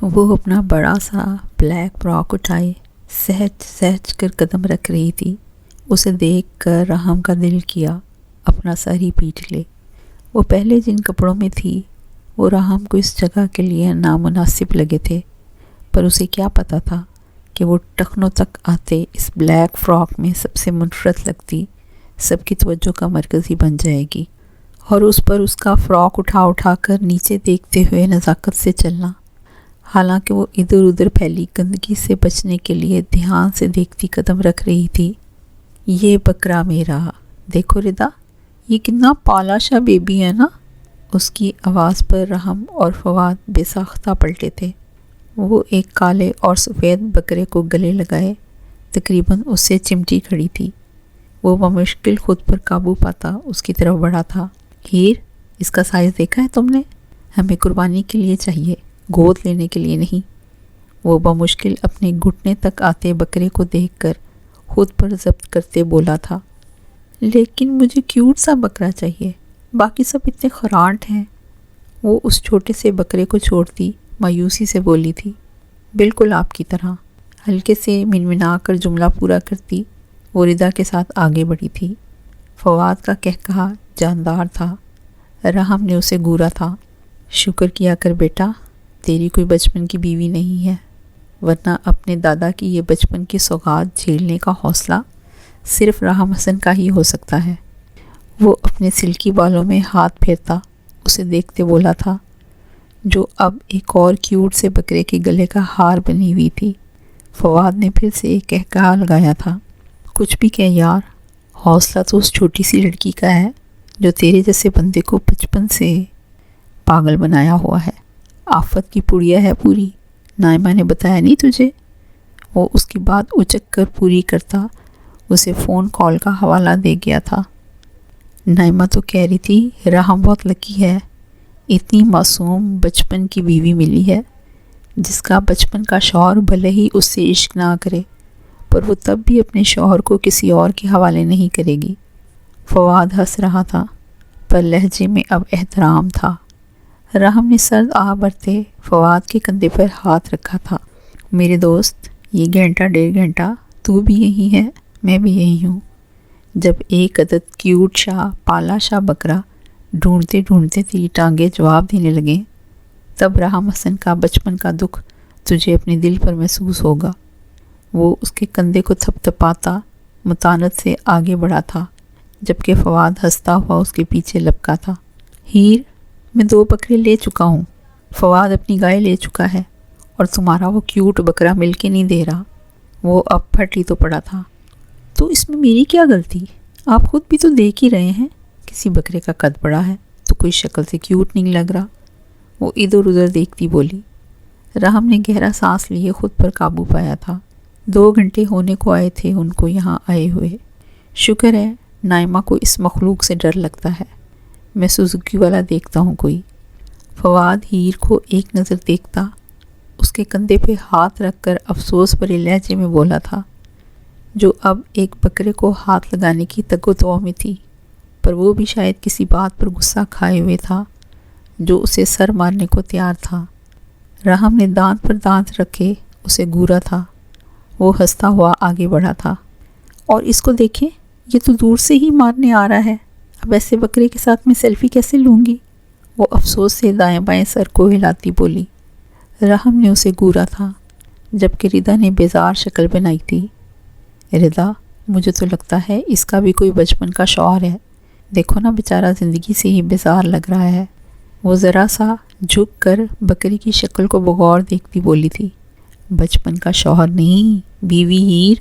وہ اپنا بڑا سا بلیک فراک اٹھائے سہج سہج کر قدم رکھ رہی تھی۔ اسے دیکھ کر رحم کا دل کیا اپنا سر ہی پیٹ لے۔ وہ پہلے جن کپڑوں میں تھی وہ رحم کو اس جگہ کے لیے نامناسب لگے تھے، پر اسے کیا پتہ تھا کہ وہ ٹخنوں تک آتے اس بلیک فراک میں سب سے منفرد لگتی، سب کی توجہ کا مرکز ہی بن جائے گی، اور اس پر اس کا فراک اٹھا کر نیچے دیکھتے ہوئے نزاکت سے چلنا، حالانکہ وہ ادھر ادھر پھیلی گندگی سے بچنے کے لیے دھیان سے دیکھتی قدم رکھ رہی تھی۔ یہ بکرا میرا، دیکھو ردا، یہ کتنا پالا شا بیبی ہے نا۔ اس کی آواز پر رحم اور فواد بے ساختہ پلٹے تھے۔ وہ ایک کالے اور سفید بکرے کو گلے لگائے تقریباً اس سے چمٹی کھڑی تھی۔ وہ بمشکل خود پر قابو پاتا اس کی طرف بڑھا تھا۔ ہیر، اس کا سائز دیکھا ہے تم نے؟ ہمیں قربانی کے لیے چاہیے، گود لینے کے لیے نہیں۔ وہ بمشکل اپنے گھٹنے تک آتے بکرے کو دیکھ کر خود پر ضبط کرتے بولا تھا، لیکن مجھے کیوٹ سا بکرا چاہیے، باقی سب اتنے خرانٹ ہیں۔ وہ اس چھوٹے سے بکرے کو چھوڑتی مایوسی سے بولی تھی۔ بالکل آپ کی طرح، ہلکے سے منمنا کر جملہ پورا کرتی وہ ردا کے ساتھ آگے بڑھی تھی۔ فواد کا کہکہا جاندار تھا۔ رحم نے اسے گورا تھا۔ شکر کیا کر بیٹا، تیری کوئی بچپن کی بیوی نہیں ہے، ورنہ اپنے دادا کی یہ بچپن کی سوغات جھیلنے کا حوصلہ صرف رحم حسن کا ہی ہو سکتا ہے۔ وہ اپنے سلکی بالوں میں ہاتھ پھیرتا اسے دیکھتے بولا تھا، جو اب ایک اور کیوٹ سے بکرے کے گلے کا ہار بنی ہوئی تھی۔ فواد نے پھر سے ایک کہکہا لگایا تھا، کچھ بھی کہ یار، حوصلہ تو اس چھوٹی سی لڑکی کا ہے جو تیرے جیسے بندے کو بچپن سے پاگل بنایا ہوا ہے۔ آفت کی پڑیا ہے پوری، نائمہ نے بتایا نہیں تجھے؟ وہ اس کی بات اچک کر پوری کرتا اسے فون کال کا حوالہ دے گیا تھا۔ نائمہ تو کہہ رہی تھی رحم بہت لکی ہے، اتنی معصوم بچپن کی بیوی ملی ہے جس کا بچپن کا شوہر بھلے ہی اس سے عشق نہ کرے، پر وہ تب بھی اپنے شوہر کو کسی اور کے حوالے نہیں کرے گی۔ فواد ہنس رہا تھا، پر لہجے میں اب احترام تھا۔ رحم نے سرد آہ بھرتے فواد کے کندھے پر ہاتھ رکھا تھا۔ میرے دوست، یہ گھنٹہ 1.5 گھنٹہ تو بھی یہی ہے، میں بھی یہی ہوں۔ جب ایک عدد کیوٹ شا پالا شا بکرا ڈھونڈتے ڈھونڈتے تیری ٹانگیں جواب دینے لگیں، تب رحم حسن کا بچپن کا دکھ تجھے اپنے دل پر محسوس ہوگا۔ وہ اس کے کندھے کو تھپ تھپاتا متانت سے آگے بڑھا تھا، جبکہ فواد ہنستا ہوا اس کے پیچھے لپکا تھا۔ ہیر، میں 2 بکرے لے چکا ہوں، فواد اپنی گائے لے چکا ہے، اور تمہارا وہ کیوٹ بکرا مل کے نہیں دے رہا۔ وہ اب پھٹ ہی تو پڑا تھا۔ تو اس میں میری کیا غلطی؟ آپ خود بھی تو دیکھ ہی رہے ہیں، کسی بکرے کا قد بڑا ہے تو کوئی شکل سے کیوٹ نہیں لگ رہا۔ وہ ادھر ادھر دیکھتی بولی۔ رحم نے گہرا سانس لیے خود پر قابو پایا تھا۔ 2 گھنٹے ہونے کو آئے تھے ان کو یہاں آئے ہوئے۔ شکر ہے نائمہ کو اس مخلوق سے ڈر لگتا ہے، میں سوزوکی والا دیکھتا ہوں کوئی۔ فواد ہیر کو ایک نظر دیکھتا اس کے کندھے پہ ہاتھ رکھ کر افسوس بھرے لہجے میں بولا تھا، جو اب ایک بکرے کو ہاتھ لگانے کی تگ و تو میں تھی، پر وہ بھی شاید کسی بات پر غصہ کھائے ہوئے تھا جو اسے سر مارنے کو تیار تھا۔ رحم نے دانت پر دانت رکھے اسے گورا تھا۔ وہ ہنستا ہوا آگے بڑھا تھا، اور اس کو دیکھیں، یہ تو دور سے ہی مارنے آ رہا ہے، اب ایسے بکرے کے ساتھ میں سیلفی کیسے لوں گی؟ وہ افسوس سے دائیں بائیں سر کو ہلاتی بولی۔ رحم نے اسے گورا تھا، جبکہ ردا نے بیزار شکل بنائی تھی۔ ردا، مجھے تو لگتا ہے اس کا بھی کوئی بچپن کا شوہر ہے، دیکھو نا بیچارہ زندگی سے ہی بیزار لگ رہا ہے۔ وہ ذرا سا جھک کر بکری کی شکل کو بغور دیکھتی بولی تھی، بچپن کا شوہر نہیں، بیوی ہیر،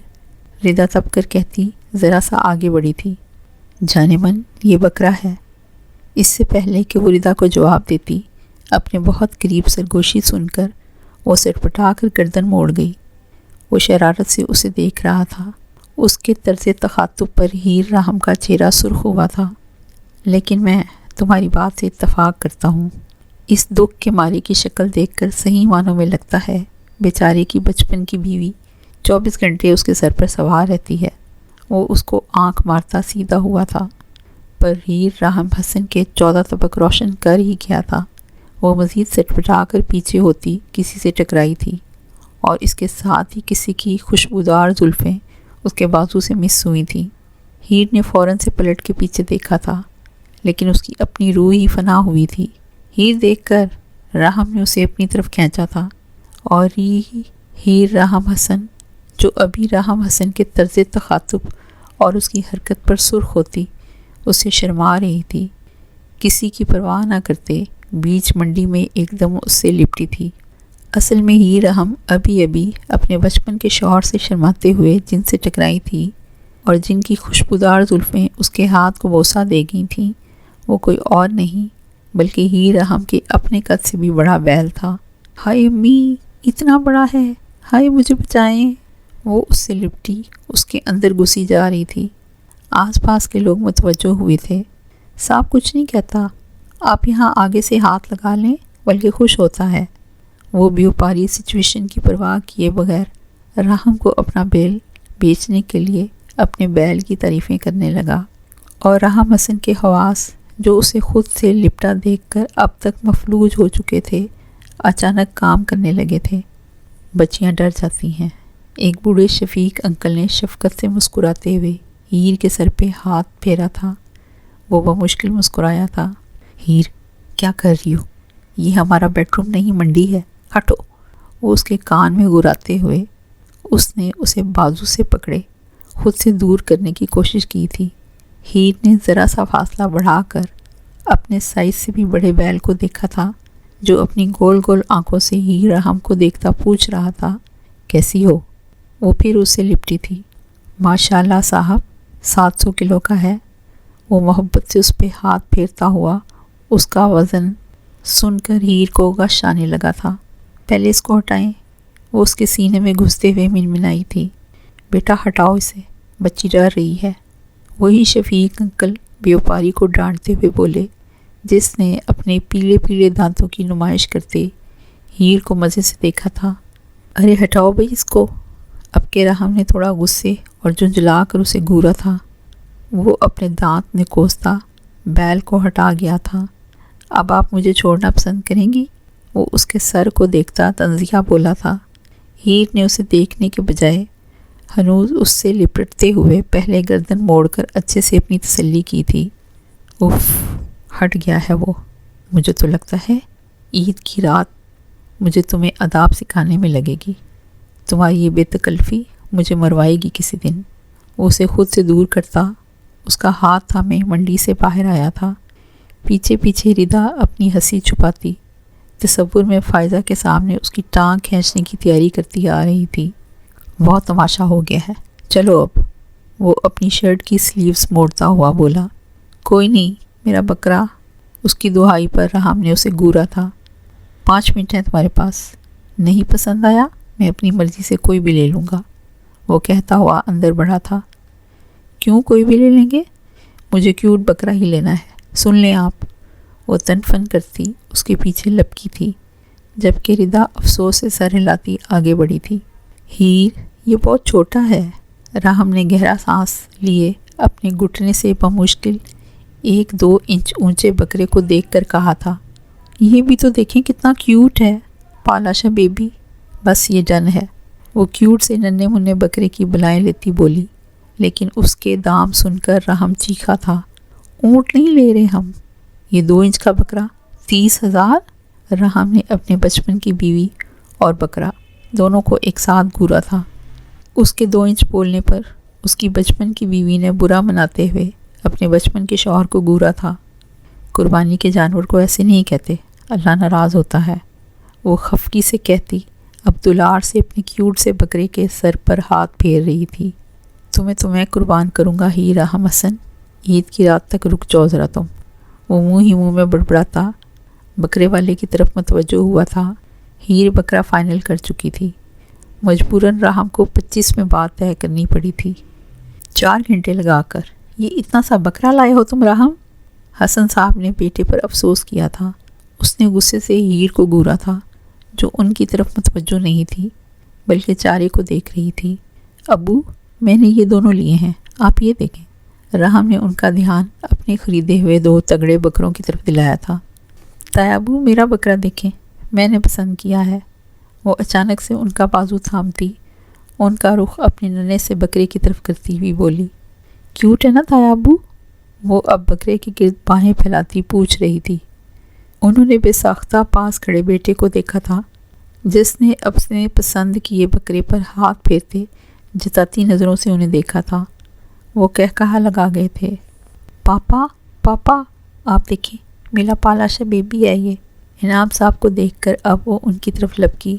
ردا تب کر کہتی ذرا سا آگے بڑھی تھی۔ جانے من، یہ بکرا ہے۔ اس سے پہلے کہ وہ ردا کو جواب دیتی، اپنے بہت قریب سرگوشی سن کر وہ سٹپٹا کر گردن موڑ گئی۔ وہ شرارت سے اسے دیکھ رہا تھا۔ اس کے طرز تخاطب پر ہیر رحم کا چہرہ سرخ ہوا تھا۔ لیکن میں تمہاری بات سے اتفاق کرتا ہوں، اس دکھ کے مارے کی شکل دیکھ کر صحیح معنوں میں لگتا ہے بیچارے کی بچپن کی بیوی 24 گھنٹے اس کے سر پر سوار رہتی ہے۔ وہ اس کو آنکھ مارتا سیدھا ہوا تھا، پر ہیر رحم حسن کے 14 طبق روشن کر ہی گیا تھا۔ وہ مزید سٹپٹا کر پیچھے ہوتی کسی سے ٹکرائی تھی، اور اس کے ساتھ ہی کسی کی خوشبودار زلفیں اس کے بازو سے مس ہوئی تھیں۔ ہیر نے فوراً سے پلٹ کے پیچھے دیکھا تھا، لیکن اس کی اپنی روح ہی فنا ہوئی تھی۔ ہیر دیکھ کر راہم نے اسے اپنی طرف کھینچا تھا، اور ہیر راہم حسن، جو ابھی راہم حسن کے طرز تخاطب اور اس کی حرکت پر سرخ ہوتی، اسے شرما رہی تھی۔ کسی کی پرواہ نہ کرتے بیچ منڈی میں ایک دم اس سے لپٹی تھی۔ اصل میں ہیر راہم ابھی اپنے بچپن کے شوہر سے شرماتے ہوئے جن سے ٹکرائی تھی اور جن کی خوشبودار زلفیں اس کے ہاتھ کو بوسہ دے گئی تھیں، وہ کوئی اور نہیں بلکہ ہیر راہم کے اپنے قد سے بھی بڑا بیل تھا۔ ہائے امی، اتنا بڑا ہے، ہائے مجھے بچائیں۔ وہ اس سے لپٹی اس کے اندر گھسی جا رہی تھی۔ آس پاس کے لوگ متوجہ ہوئے تھے۔ صاحب کچھ نہیں کہتا، آپ یہاں آگے سے ہاتھ لگا لیں، بلکہ خوش ہوتا ہے۔ وہ بیوپاری سچویشن کی پرواہ کیے بغیر راہم کو اپنا بیل بیچنے کے لیے اپنے بیل کی تعریفیں کرنے لگا، اور راہم حسن کے حواس جو اسے خود سے لپٹا دیکھ کر اب تک مفلوج ہو چکے تھے، اچانک کام کرنے لگے تھے۔ بچیاں ڈر جاتی ہیں۔ ایک بوڑھے شفیق انکل نے شفقت سے مسکراتے ہوئے ہیر کے سر پہ ہاتھ پھیرا تھا۔ وہ بمشکل مسکرایا تھا۔ ہیر، کیا کر رہی ہو؟ یہ ہمارا بیڈ روم نہیں، منڈی ہے، ہٹو۔ وہ اس کے کان میں گراتے ہوئے اس نے اسے بازو سے پکڑے خود سے دور کرنے کی کوشش کی تھی۔ ہیر نے ذرا سا فاصلہ بڑھا کر اپنے سائز سے بھی بڑے بیل کو دیکھا تھا، جو اپنی گول گول آنکھوں سے ہیر راہم کو دیکھتا پوچھ رہا تھا، کیسی ہو؟ وہ پھر اس سے لپٹی تھی۔ ماشاءاللہ صاحب، 700 کلو کا ہے۔ وہ محبت سے اس پہ ہاتھ پھیرتا ہوا اس کا وزن سن کر ہیر کو غش آنے لگا تھا۔ پہلے اس کو ہٹائیں۔ وہ اس کے سینے میں گھستے ہوئے منمنائی تھی۔ بیٹا ہٹاؤ اسے، بچی ڈر رہی ہے۔ وہی شفیق انکل بیوپاری کو ڈانٹتے ہوئے بولے، جس نے اپنے پیلے پیلے دانتوں کی نمائش کرتے ہیر کو مزے سے دیکھا تھا۔ ارے ہٹاؤ بھئی اس کو۔ اب کے راہم نے تھوڑا غصے اور جھنجھلا کر اسے گھورا تھا۔ وہ اپنے دانت میں کوستا بیل کو ہٹا گیا تھا۔ اب آپ مجھے چھوڑنا پسند کریں گی؟ وہ اس کے سر کو دیکھتا تنزیہ بولا تھا۔ ہیر نے اسے دیکھنے کے بجائے ہنوز اس سے لپٹتے ہوئے پہلے گردن موڑ کر اچھے سے اپنی تسلی کی تھی۔ اف، ہٹ گیا ہے وہ۔ مجھے تو لگتا ہے عید کی رات مجھے تمہیں آداب سکھانے میں لگے گی۔ تمہاری یہ بے تکلفی مجھے مروائے گی کسی دن۔ وہ اسے خود سے دور کرتا اس کا ہاتھ تھامے منڈی سے باہر آیا تھا۔ پیچھے پیچھے ردا اپنی ہنسی چھپاتی تصور میں فائزہ کے سامنے اس کی ٹانگ کھینچنے کی تیاری کرتی آ رہی تھی۔ بہت تماشا ہو گیا ہے، چلو اب۔ وہ اپنی شرٹ کی سلیوز موڑتا ہوا بولا۔ کوئی نہیں، میرا بکرا۔ اس کی دہائی پر راہم نے اسے گھورا تھا۔ 5 منٹ ہیں تمہارے پاس، نہیں پسند آیا میں اپنی مرضی سے کوئی بھی لے لوں گا، وہ کہتا ہوا اندر بڑھا تھا۔ کیوں کوئی بھی لے لیں گے؟ مجھے کیوٹ بکرا ہی لینا ہے، سن لیں آپ۔ وہ تن فن کرتی اس کے پیچھے لپکی تھی، جبکہ ردا افسوس سے سر ہلاتی آگے بڑھی تھی۔ ہیر، یہ بہت چھوٹا ہے۔ راہم نے گہرا سانس لیے اپنے گھٹنے سے بمشکل 1-2 انچ اونچے بکرے کو دیکھ کر کہا تھا، یہ بھی تو دیکھیں کتنا کیوٹ ہے، پالا شا بیبی۔ بس یہ ڈن ہے۔ وہ کیوٹ سے ننھے منھے بکرے کی بلائیں لیتی بولی، لیکن اس کے دام سن کر راہم چیخا تھا، اونٹ نہیں لے رہے ہم، یہ 2 انچ کا بکرا 30,000۔ راہم نے اپنے بچپن کی بیوی اور بکرا دونوں کو ایک ساتھ گھورا تھا۔ اس کے 2 انچ بولنے پر اس کی بچپن کی بیوی نے برا مناتے ہوئے اپنے بچپن کے شوہر کو گھورا تھا۔ قربانی کے جانور کو ایسے نہیں کہتے، اللہ ناراض ہوتا ہے، وہ خفگی سے کہتی اب دلار سے اپنے کیوٹ سے بکرے کے سر پر ہاتھ پھیر رہی تھی۔ تمہیں قربان کروں گا ہیر راہم حسن، عید کی رات تک رک جاؤ ذرا تم۔ وہ منہ ہی منہ میں بڑبڑاتا بکرے والے کی طرف متوجہ ہوا تھا۔ ہیر بکرا فائنل کر چکی تھی۔ مجبوراً راہم کو 25 میں بات طے کرنی پڑی تھی، 4 گھنٹے لگا کر۔ یہ اتنا سا بکرا لائے ہو تم راہم؟ حسن صاحب نے بیٹے پر افسوس کیا تھا۔ اس نے غصے سے ہیر کو گھورا تھا، جو ان کی طرف متوجہ نہیں تھی بلکہ چارے کو دیکھ رہی تھی۔ ابو، میں نے یہ دونوں لیے ہیں، آپ یہ دیکھیں۔ راہم نے ان کا دھیان اپنے خریدے ہوئے 2 تگڑے بکروں کی طرف دلایا تھا۔ تایابو میرا بکرا دیکھیں، میں نے پسند کیا ہے۔ وہ اچانک سے ان کا بازو تھامتی ان کا رخ اپنے ننھے سے بکرے کی طرف کرتی ہوئی بولی، کیوٹ ہے نا تایابو؟ وہ اب بکرے کے گرد باہیں پھیلاتی پوچھ رہی تھی۔ انہوں نے بے ساختہ پاس کھڑے بیٹے کو دیکھا تھا، جس نے اپنے پسند کیے بکرے پر ہاتھ پھیرتے جتاتی نظروں سے انہیں دیکھا تھا۔ وہ کہا لگا گئے تھے، پاپا پاپا آپ دیکھیں، میرا پالا سا بیبی ہے یہ۔ انعام صاحب کو دیکھ کر اب وہ ان کی طرف لپکی،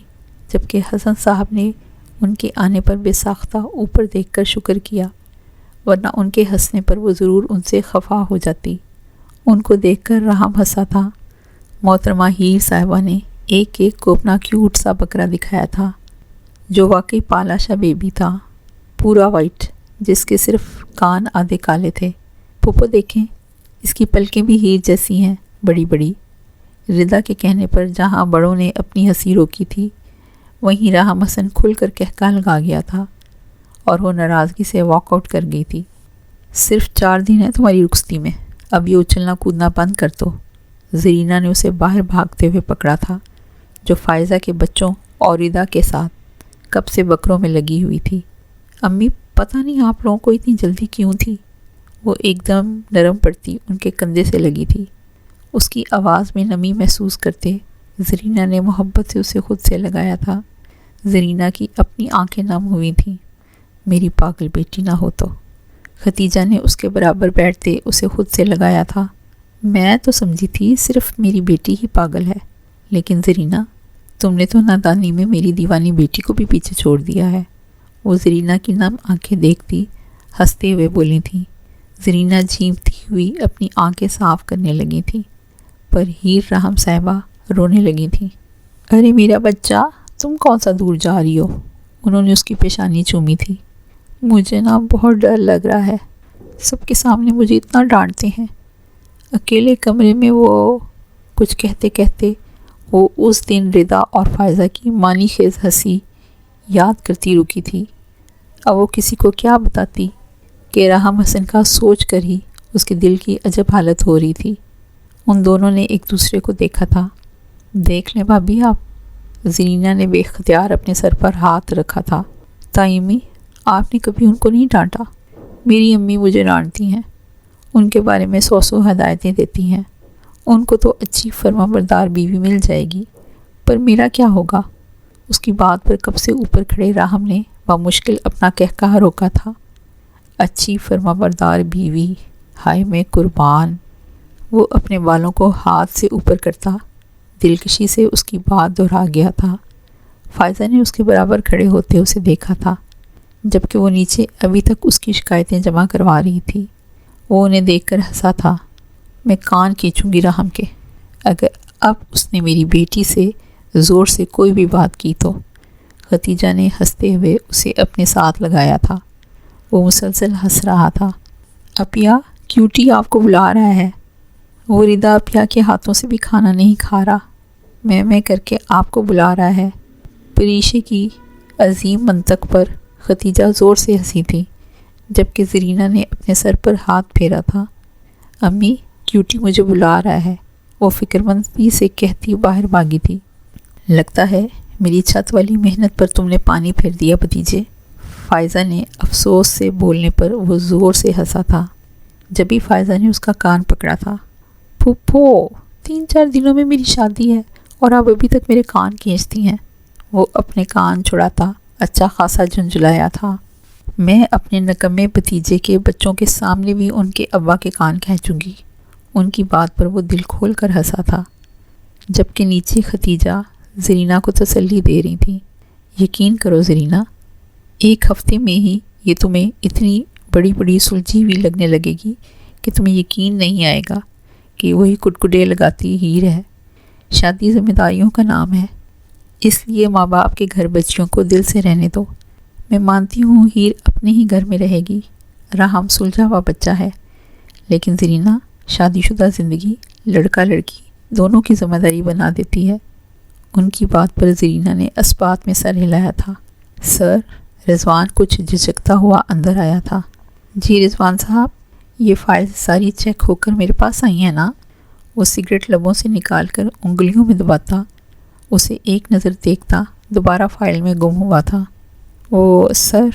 جبکہ حسن صاحب نے ان کے آنے پر بے ساختہ اوپر دیکھ کر شکر کیا، ورنہ ان کے ہنسنے پر وہ ضرور ان سے خفا ہو جاتی۔ ان کو دیکھ کر رحم ہنسا تھا۔ محترمہ ہیر صاحبہ نے ایک کو اپنا کیوٹ سا بکرا دکھایا تھا، جو واقعی پالا سا بیبی تھا، پورا وائٹ، جس کے صرف کان آدھے کالے تھے۔ پھوپھو دیکھیں، اس کی پلکیں بھی ہیر جیسی ہیں، بڑی بڑی۔ ردا کے کہنے پر جہاں بڑوں نے اپنی ہنسی روکی تھی، وہیں رحم حسن کھل کر کہکا لگا گیا تھا اور وہ ناراضگی سے واک آؤٹ کر گئی تھی۔ صرف 4 دن ہے تمہاری رخصتی میں، اب یہ اچھلنا کودنا بند کر دو۔ زرینہ نے اسے باہر بھاگتے ہوئے پکڑا تھا، جو فائزہ کے بچوں اور ردا کے ساتھ کب سے بکروں میں لگی ہوئی تھی۔ امی پتہ نہیں آپ لوگوں کو اتنی جلدی کیوں تھی؟ وہ ایک دم نرم پڑتی ان کے کندھے سے لگی تھی۔ اس کی آواز میں نمی محسوس کرتے زرینہ نے محبت سے اسے خود سے لگایا تھا۔ زرینہ کی اپنی آنکھیں نم ہوئی تھیں۔ میری پاگل بیٹی نہ ہو تو۔ ختیجہ نے اس کے برابر بیٹھتے اسے خود سے لگایا تھا۔ میں تو سمجھی تھی صرف میری بیٹی ہی پاگل ہے، لیکن زرینہ تم نے تو نادانی میں میری دیوانی بیٹی کو بھی پیچھے چھوڑ دیا ہے۔ وہ زرینہ کی نم آنکھیں دیکھتی ہنستے ہوئے بولی تھیں۔ زرینہ جھیمتی ہوئی اپنی آنکھیں صاف کرنے لگی تھی، پر ہیر رحم صاحبہ رونے لگی تھیں۔ ارے میرا بچہ، تم کون سا دور جا رہی ہو؟ انہوں نے اس کی پیشانی چومی تھی۔ مجھے نا بہت ڈر لگ رہا ہے، سب کے سامنے مجھے اتنا ڈانٹتے ہیں۔ اکیلے کمرے میں وہ کچھ کہتے کہتے وہ اس دن ردا اور فائزہ کی معنی خیز ہنسی یاد کرتی رکی تھی۔ اب وہ کسی کو کیا بتاتی کہ رحم حسن کا سوچ کر ہی اس کے دل کی عجب حالت ہو رہی تھی۔ ان دونوں نے ایک دوسرے کو دیکھا تھا۔ دیکھ لیں بھابھی آپ، زرینہ نے بے اختیار اپنے سر پر ہاتھ رکھا تھا۔ تائی امی، آپ نے کبھی ان کو نہیں ڈانٹا؟ میری امی مجھے ڈانٹتی ہیں، ان کے بارے میں 100 ہدایتیں دیتی ہیں۔ ان کو تو اچھی فرما بردار بیوی مل جائے گی، پر میرا کیا ہوگا؟ اس کی بات پر کب سے اوپر کھڑے راہم نے بمشکل اپنا کہکہ روکا تھا۔ اچھی فرما بردار بیوی، ہائے میں قربان۔ وہ اپنے بالوں کو ہاتھ سے اوپر کرتا دلکشی سے اس کی بات دہرا گیا تھا۔ فائزہ نے اس کے برابر کھڑے ہوتے اسے دیکھا تھا، جبکہ وہ نیچے ابھی تک اس کی شکایتیں جمع کروا رہی تھی۔ وہ انہیں دیکھ کر ہنسا تھا۔ میں کان کھینچوں گی رحم کے، اگر اب اس نے میری بیٹی سے زور سے کوئی بھی بات کی تو۔ ختیجہ نے ہنستے ہوئے اسے اپنے ساتھ لگایا تھا۔ وہ مسلسل ہنس رہا تھا۔ اپیا، کیوٹی آپ کو بلا رہا ہے۔ وہ ردا اپیا کے ہاتھوں سے بھی کھانا نہیں کھا رہا، میں کر کے آپ کو بلا رہا ہے۔ پریشے کی عظیم منطق پر ختیجہ زور سے ہنسی تھی، جبکہ زرینہ نے اپنے سر پر ہاتھ پھیرا تھا۔ امی، کیوٹی مجھے بلا رہا ہے، وہ فکر مندی سے کہتی باہر بھاگی تھی۔ لگتا ہے میری چھت والی محنت پر تم نے پانی پھیر دیا بھتیجے۔ فائزہ نے افسوس سے بولنے پر وہ زور سے ہنسا تھا۔ جبھی فائزہ نے اس کا کان پکڑا تھا۔ پھوپھو، 3-4 دنوں میں میری شادی ہے اور آپ ابھی تک میرے کان کھینچتی ہیں۔ وہ اپنے کان چھڑاتا اچھا خاصا جھنجھلایا تھا۔ میں اپنے نکمے بھتیجے کے بچوں کے سامنے بھی ان کے ابا کے کان کھینچوں گی۔ ان کی بات پر وہ دل کھول کر ہنسا تھا، جبکہ نیچے ختیجہ زرینہ کو تسلی دے رہی تھی۔ یقین کرو زرینہ، 1 ہفتے میں ہی یہ تمہیں اتنی بڑی بڑی سلجھی ہوئی لگنے لگے گی کہ تمہیں یقین نہیں آئے گا کہ وہی کٹکٹے لگاتی ہیر ہے۔ شادی ذمہ داریوں کا نام ہے، اس لیے ماں باپ کے گھر بچیوں کو دل سے رہنے دو۔ میں مانتی ہوں ہیر اپنے ہی گھر میں رہے گی، رحم سلجھا ہوا بچہ ہے، لیکن زرینہ شادی شدہ زندگی لڑکا لڑکی دونوں کی ذمہ داری بنا دیتی ہے۔ ان کی بات پر زرینہ نے اسبات میں سر ہلایا تھا۔ سر، رضوان کچھ جھجکتا ہوا اندر آیا تھا۔ جی رضوان صاحب، یہ فائل ساری چیک ہو کر میرے پاس آئی ہیں نا؟ وہ سگریٹ لبوں سے نکال کر انگلیوں میں دباتا، اسے ایک نظر دیکھتا، دوبارہ فائل میں گم ہوا تھا۔ وہ سر،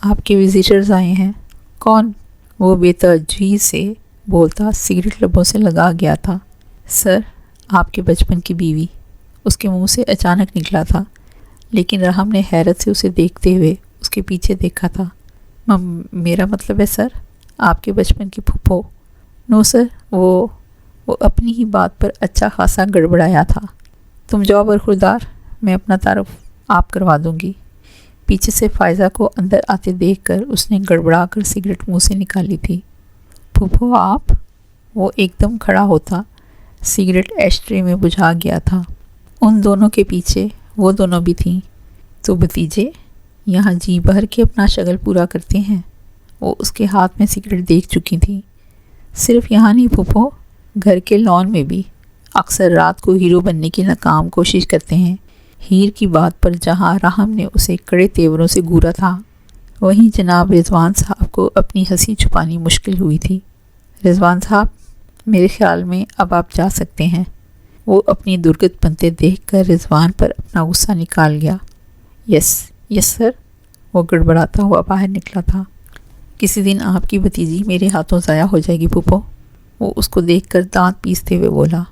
آپ کے وزیٹرز آئے ہیں۔ کون؟ وہ بے توجہی سے بولتا سگریٹ لبوں سے لگا گیا تھا۔ سر، آپ کے بچپن کی بیوی۔ اس کے منہ سے اچانک نکلا تھا، لیکن رحم نے حیرت سے اسے دیکھتے ہوئے اس کے پیچھے دیکھا تھا۔ میرا مطلب ہے سر، آپ کے بچپن کی پھپھو۔ نو سر، وہ اپنی ہی بات پر اچھا خاصا گڑبڑایا تھا۔ تم جاؤ برخوردار، میں اپنا تعارف آپ کروا دوں گی۔ پیچھے سے فائزہ کو اندر آتے دیکھ کر اس نے گڑبڑا کر سگریٹ منہ سے نکالی تھی۔ پھپھو آپ؟ وہ ایک دم کھڑا ہوتا، سگریٹ ایش ٹرے میں بجھا گیا تھا۔ ان دونوں کے پیچھے وہ دونوں بھی تھیں۔ تو بھتیجے یہاں جی بھر کے اپنا شغل پورا کرتے ہیں۔ وہ اس کے ہاتھ میں سگریٹ دیکھ چکی تھی۔ صرف یہاں نہیں پھپھو، گھر کے لان میں بھی اکثر رات کو ہیرو بننے کی ناکام کوشش کرتے ہیں۔ ہیر کی بات پر جہاں رحم نے اسے کڑے تیوروں سے گھورا تھا، وہیں جناب رضوان صاحب کو اپنی ہنسی چھپانی مشکل ہوئی تھی۔ رضوان صاحب، میرے خیال میں اب آپ جا سکتے ہیں۔ وہ اپنی درگت بنتے دیکھ کر رضوان پر اپنا غصہ نکال گیا۔ یس سر، وہ گڑبڑاتا ہوا باہر نکلا تھا۔ کسی دن آپ کی بھتیجی میرے ہاتھوں ضائع ہو جائے گی پھپھو، وہ اس کو دیکھ کر دانت پیستے ہوئے بولا۔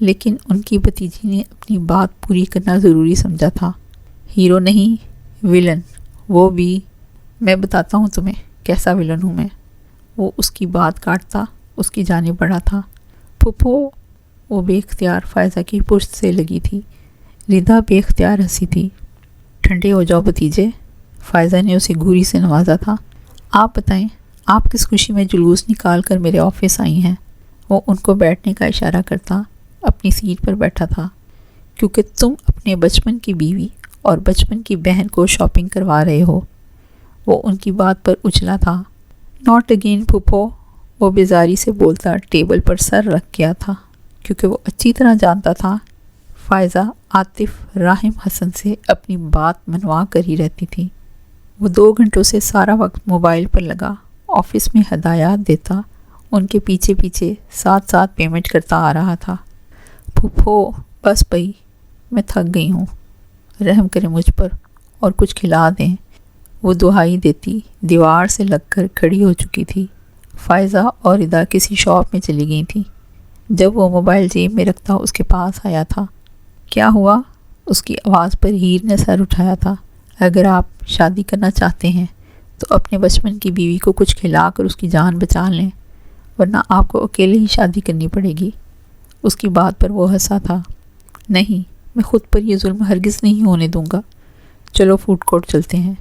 لیکن ان کی بھتیجی نے اپنی بات پوری کرنا ضروری سمجھا تھا۔ ہیرو نہیں، ویلن، وہ بھی میں بتاتا ہوں تمہیں کیسا ویلن ہوں میں۔ وہ اس کی بات کاٹتا اس کی جانب بڑھا تھا۔ پھپھو، وہ بے اختیار فائزہ کی پشت سے لگی تھی۔ ردا بے اختیار ہنسی تھی۔ ٹھنڈے ہو جاؤ بھتیجے، فائزہ نے اسے گھوری سے نوازا تھا۔ آپ بتائیں، آپ کس خوشی میں جلوس نکال کر میرے آفس آئی ہیں؟ وہ ان کو بیٹھنے کا اشارہ کرتا اپنی سیٹ پر بیٹھا تھا۔ کیونکہ تم اپنے بچپن کی بیوی اور بچپن کی بہن کو شاپنگ کروا رہے ہو۔ وہ ان کی بات پر اچھلا تھا۔ ناٹ اگین پھپھو، وہ بیزاری سے بولتا ٹیبل پر سر رکھ گیا تھا، کیونکہ وہ اچھی طرح جانتا تھا فائزہ عاطف راحم حسن سے اپنی بات منوا کر ہی رہتی تھی۔ وہ 2 گھنٹوں سے سارا وقت موبائل پر لگا آفس میں ہدایات دیتا، ان کے پیچھے پیچھے ساتھ ساتھ پیمنٹ کرتا آ رہا تھا۔ پھپھو بس بھئی، میں تھک گئی ہوں، رحم کریں مجھ پر اور کچھ کھلا دیں۔ وہ دہائی دیتی دیوار سے لگ کر کھڑی ہو چکی تھی۔ فائزہ اور ردا کسی شاپ میں چلی گئی تھیں۔ جب وہ موبائل جیب میں رکھتا اس کے پاس آیا تھا۔ کیا ہوا؟ اس کی آواز پر ہیر نے سر اٹھایا تھا۔ اگر آپ شادی کرنا چاہتے ہیں تو اپنے بچپن کی بیوی کو کچھ کھلا کر اس کی جان بچا لیں، ورنہ آپ کو اکیلے ہی شادی کرنی پڑے گی۔ اس کی بات پر وہ ہنسا تھا۔ نہیں، میں خود پر یہ ظلم ہرگز نہیں ہونے دوں گا۔ چلو فوڈ کورٹ چلتے ہیں۔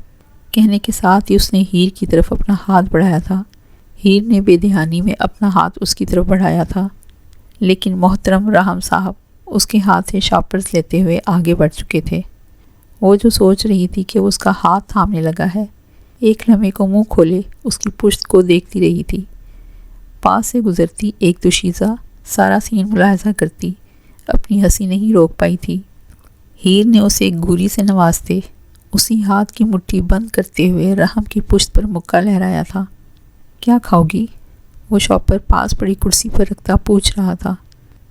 کہنے کے ساتھ ہی اس نے ہیر کی طرف اپنا ہاتھ بڑھایا تھا۔ ہیر نے بے دھیانی میں اپنا ہاتھ اس کی طرف بڑھایا تھا، لیکن محترم رحم صاحب اس کے ہاتھ سے شاپرز لیتے ہوئے آگے بڑھ چکے تھے۔ وہ جو سوچ رہی تھی کہ وہ اس کا ہاتھ تھامنے لگا ہے، ایک لمحے کو منہ کھولے اس کی پشت کو دیکھتی رہی تھی۔ پاس سے گزرتی ایک دوشیزہ سارا سین ملاحظہ کرتی اپنی ہنسی نہیں روک پائی تھی۔ ہیر نے اسے ایک گھوری سے نوازتے اسی ہاتھ کی مٹھی بند کرتے ہوئے رحم کی پشت پر مکہ لہرایا تھا۔ کیا کھاؤ گی؟ وہ شاپر پاس پڑی کرسی پر رکھتا پوچھ رہا تھا۔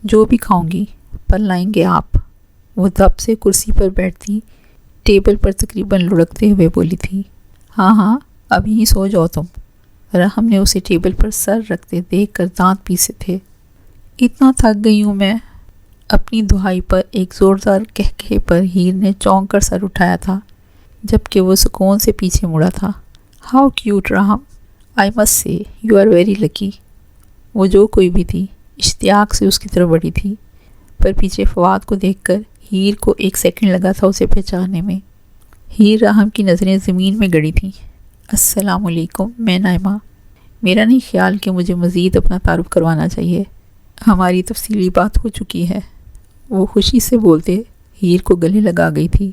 جو بھی کھاؤں گی، پر لائیں گے آپ؟ وہ دب سے کرسی پر بیٹھتی ٹیبل پر تقریباً لڑکتے ہوئے بولی تھی۔ ہاں، اب یہیں سو جاؤ تم۔ رحم نے اسے ٹیبل پر سر رکھتے دیکھ کر دانت پیسے تھے۔ اتنا تھک گئی ہوں میں۔ اپنی دہائی پر ایک زوردار کہکہے پر ہیر نے چونک کر سر اٹھایا تھا، جبکہ وہ سکون سے پیچھے مڑا تھا۔ ہاؤ کیوٹ رحم، I must say you are very lucky. وہ جو کوئی بھی تھی اشتیاق سے اس کی طرف بڑھی تھی، پر پیچھے فواد کو دیکھ کر ہیر کو 1 سیکنڈ لگا تھا اسے پہچاننے میں۔ ہیر رحم کی نظریں زمین میں گڑی تھیں۔ السلام علیکم، میں نائمہ۔ میرا نہیں خیال کہ مجھے مزید اپنا تعارف کروانا چاہیے، ہماری تفصیلی بات ہو چکی ہے۔ وہ خوشی سے بولتے ہیر کو گلے لگا گئی تھی،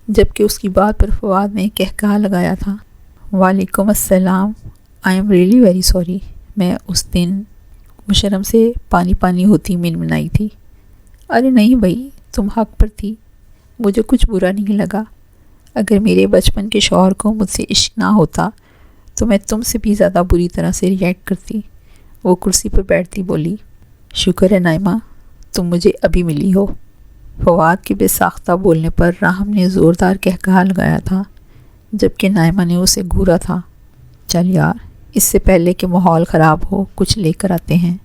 جبکہ اس کی بات پر فواد نے کہا لگایا تھا۔ وعلیکم السلام، I am really very sorry. میں اس دن وہ شرم سے پانی ہوتی منمنائی تھی۔ ارے نہیں بھائی، تم حق پر تھی، مجھے کچھ برا نہیں لگا۔ اگر میرے بچپن کے شوہر کو مجھ سے عشق نہ ہوتا تو میں تم سے بھی زیادہ بری طرح سے ریئیکٹ کرتی۔ وہ کرسی پر بیٹھتی بولی۔ شکر ہے نائمہ، تم مجھے ابھی ملی ہو۔ فواد کے بے ساختہ بولنے پر راہم نے زوردار قہقہہ لگایا تھا، جبکہ نائمہ نے اسے گھورا تھا۔ چل یار، اس سے پہلے کہ ماحول خراب ہو کچھ لے کر آتے ہیں۔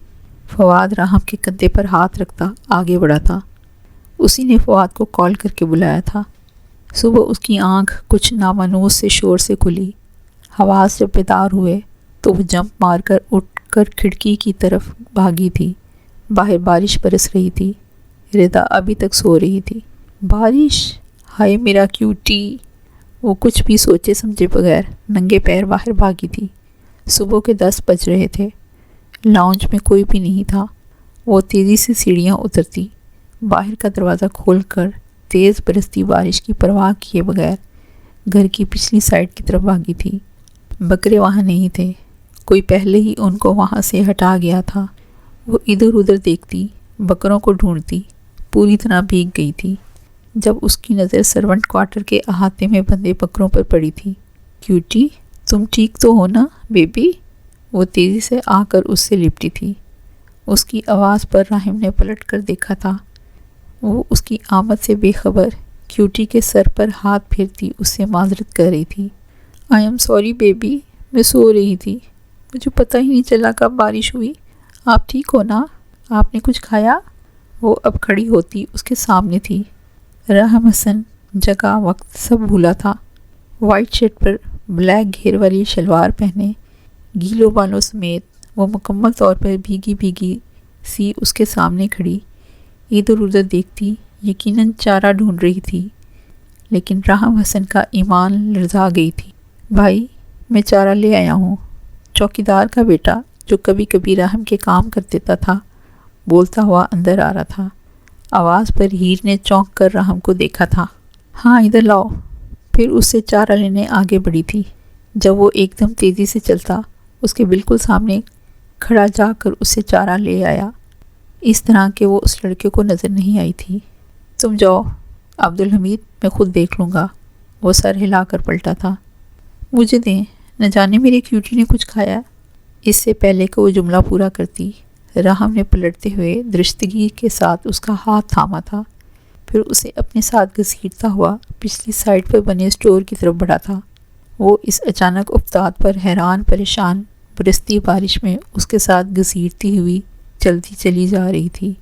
فواد راہم کے کندھے پر ہاتھ رکھتا آگے بڑھا تھا۔ اسی نے فواد کو کال کر کے بلایا تھا۔ صبح اس کی آنکھ کچھ نامانوس سے شور سے کھلی۔ حواس جب بیدار ہوئے تو وہ جمپ مار کر اٹھ کر کھڑکی کی طرف بھاگی تھی۔ باہر بارش برس رہی تھی۔ ردا ابھی تک سو رہی تھی۔ بارش! ہائے میرا کیوٹی! وہ کچھ بھی سوچے سمجھے بغیر ننگے پیر باہر بھاگی تھی۔ صبح کے 10 بج رہے تھے۔ لاؤنج میں کوئی بھی نہیں تھا۔ وہ تیزی سے سیڑھیاں اترتی، باہر کا دروازہ کھول کر تیز برستی بارش کی پرواہ کیے بغیر گھر کی پچھلی سائڈ کی طرف بھاگی تھی۔ بکرے وہاں نہیں تھے، کوئی پہلے ہی ان کو وہاں سے ہٹا گیا تھا۔ وہ ادھر ادھر دیکھتی، بکروں کو ڈھونڈتی، پوری طرح بھیگ گئی تھی جب اس کی نظر سرونٹ کوارٹر کے احاطے میں بندھے بکروں پر پڑی تھی۔ کیوٹی، تم ٹھیک تو ہو نا بیبی؟ وہ تیزی سے آ کر اس سے لپٹی تھی۔ اس کی آواز پر راہم نے پلٹ کر دیکھا تھا۔ وہ اس کی آمد سے بے خبر کیوٹی کے سر پر ہاتھ پھیرتی اس سے معذرت کر رہی تھی۔ آئی ایم سوری بیبی، میں سو رہی تھی، مجھے پتہ ہی نہیں چلا کب بارش ہوئی۔ آپ ٹھیک ہو نا؟ آپ نے کچھ کھایا؟ وہ اب کھڑی ہوتی اس کے سامنے تھی۔ راہم حسن جگہ وقت سب بھولا تھا۔ وائٹ شرٹ پر بلیک گھیر والی شلوار پہنے، گیلوں بالوں سمیت وہ مکمل طور پر بھیگی بھیگی سی اس کے سامنے کھڑی، ادھر ادھر دیکھتی، یقیناً چارہ ڈھونڈ رہی تھی۔ لیکن راہم حسن کا ایمان لرزا گئی تھی۔ بھائی، میں چارہ لے آیا ہوں۔ چوکیدار کا بیٹا جو کبھی کبھی راہم کے کام کر دیتا تھا، بولتا ہوا اندر آ رہا تھا۔ آواز پر ہیر نے چونک کر راہم کو دیکھا تھا۔ ہاں ادھر لاؤ۔ پھر اس سے چارہ لینے آگے بڑھی تھی۔ جب وہ ایک دم تیزی سے چلتا اس کے بالکل سامنے کھڑا جا کر اس سے چارہ لے آیا، اس طرح کہ وہ اس لڑکے کو نظر نہیں آئی تھی۔ تم جاؤ عبدالحمید، میں خود دیکھ لوں گا۔ وہ سر ہلا کر پلٹا تھا۔ مجھے دیں، نہ جانے میری کیوٹی نے کچھ کھایا۔ اس سے پہلے کہ وہ جملہ پورا کرتی، راہم نے پلٹتے ہوئے درستگی کے ساتھ اس کا ہاتھ تھاما تھا، پھر اسے اپنے ساتھ گھسیٹتا ہوا پچھلی سائڈ پر بنے اسٹور کی طرف بڑھا تھا۔ وہ اس اچانک افتاد پر حیران پریشان برستی بارش میں اس کے ساتھ گھسیٹتی ہوئی چلتی چلی جا رہی تھی۔